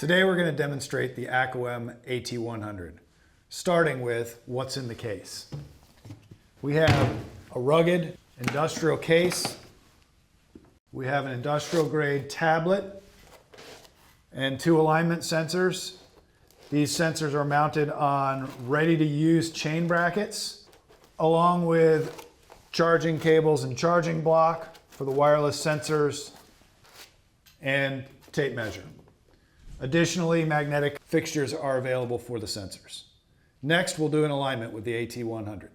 Today we're going to demonstrate the Acoem AT-100, starting with what's in the case. We have a rugged industrial case. We have an industrial grade tablet and two alignment sensors. These sensors are mounted on ready-to-use chain brackets, along with charging cables and charging block for the wireless sensors and tape measure. Additionally, magnetic fixtures are available for the sensors. Next, we'll do an alignment with the AT-100.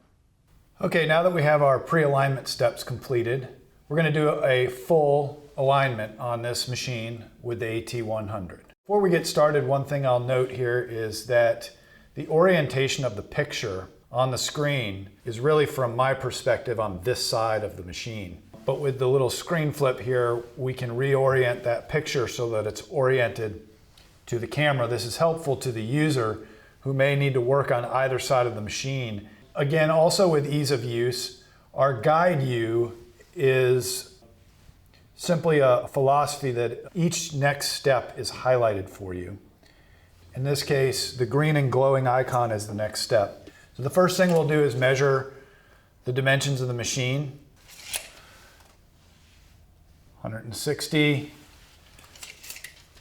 Okay, now that we have our pre-alignment steps completed, we're going to do a full alignment on this machine with the AT-100. Before we get started, one thing I'll note here is that the orientation of the picture on the screen is really from my perspective on this side of the machine. But with the little screen flip here, we can reorient that picture so that it's oriented to the camera. This is helpful to the user who may need to work on either side of the machine. Again, also with ease of use, our guide you is simply a philosophy that each next step is highlighted for you. In this case, the green and glowing icon is the next step. So the first thing we'll do is measure the dimensions of the machine. 160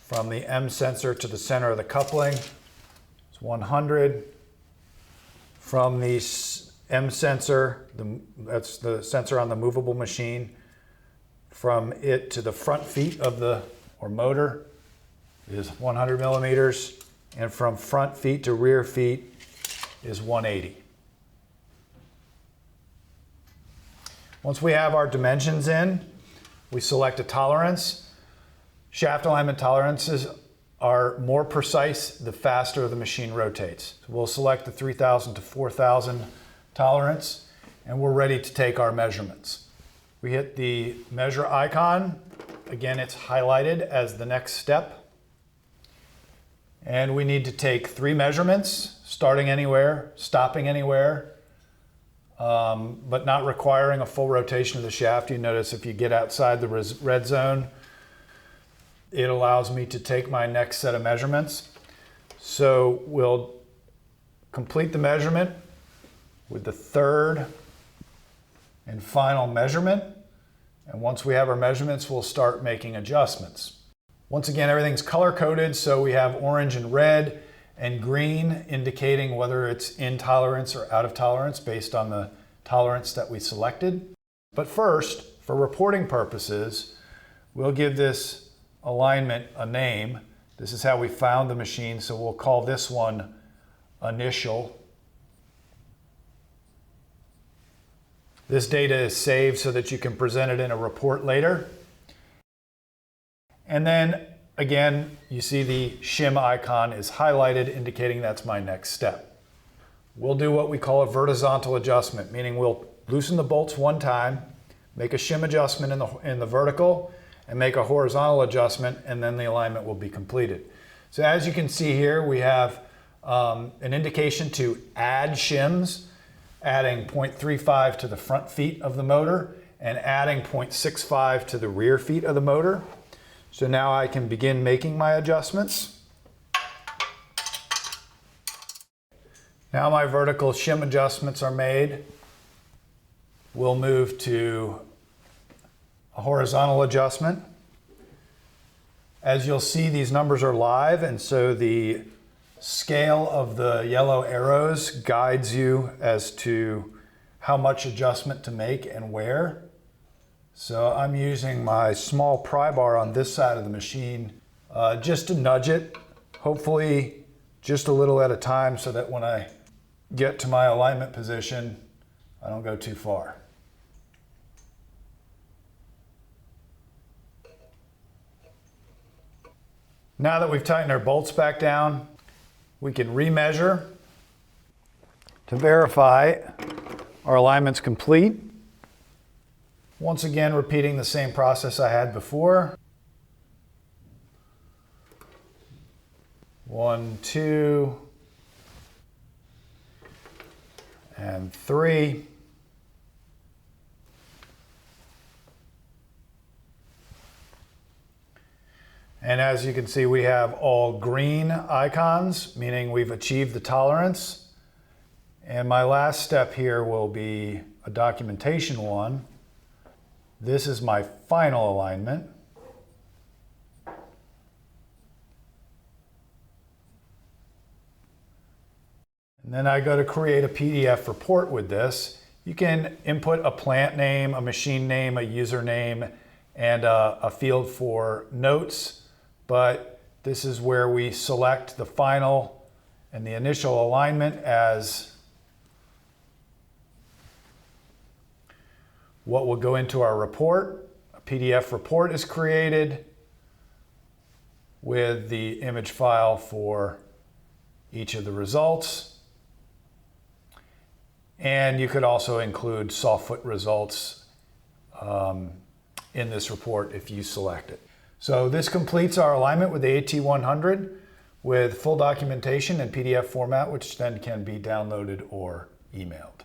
from the M sensor to the center of the coupling. It's 100 from the M sensor, that's the sensor on the movable machine, from it to the front feet of the motor is 100 millimeters, and from front feet to rear feet is 180. Once we have our dimensions in, we select a tolerance. Shaft alignment tolerances are more precise the faster the machine rotates. So we'll select the 3000 to 4000 tolerance, and we're ready to take our measurements. We hit the measure icon. Again, it's highlighted as the next step. And we need to take 3 measurements, starting anywhere, stopping anywhere, but not requiring a full rotation of the shaft. You notice if you get outside the red zone, it allows me to take my next set of measurements. So we'll complete the measurement with the third and final measurement. And once we have our measurements, we'll start making adjustments. Once again, everything's color coded, so we have orange and red and green indicating whether it's in tolerance or out of tolerance based on the tolerance that we selected. But first, for reporting purposes, we'll give this alignment a name. This is how we found the machine, so we'll call this one initial. This data is saved so that you can present it in a report later. And then again, you see the shim icon is highlighted, indicating that's my next step. We'll do what we call a vertical adjustment, meaning we'll loosen the bolts one time, make a shim adjustment in the vertical, and make a horizontal adjustment, and then the alignment will be completed. So as you can see here, we have an indication to add shims, adding 0.35 to the front feet of the motor and adding 0.65 to the rear feet of the motor. So now I can begin making my adjustments. Now my vertical shim adjustments are made. We'll move to a horizontal adjustment. As you'll see, these numbers are live, and so the scale of the yellow arrows guides you as to how much adjustment to make and where. So I'm using my small pry bar on this side of the machine just to nudge it, hopefully just a little at a time, so that when I get to my alignment position, I don't go too far. Now that we've tightened our bolts back down, we can remeasure to verify our alignment's complete. Once again, repeating the same process I had before. 1, 2, and 3. And as you can see, we have all green icons, meaning we've achieved the tolerance. And my last step here will be a documentation one. This is my final alignment. And then I go to create a PDF report with this. You can input a plant name, a machine name, a username, and a field for notes. But this is where we select the final and the initial alignment as what will go into our report. A PDF report is created with the image file for each of the results. And you could also include softfoot results in this report if you select it. So this completes our alignment with the AT-100 with full documentation in PDF format, which then can be downloaded or emailed.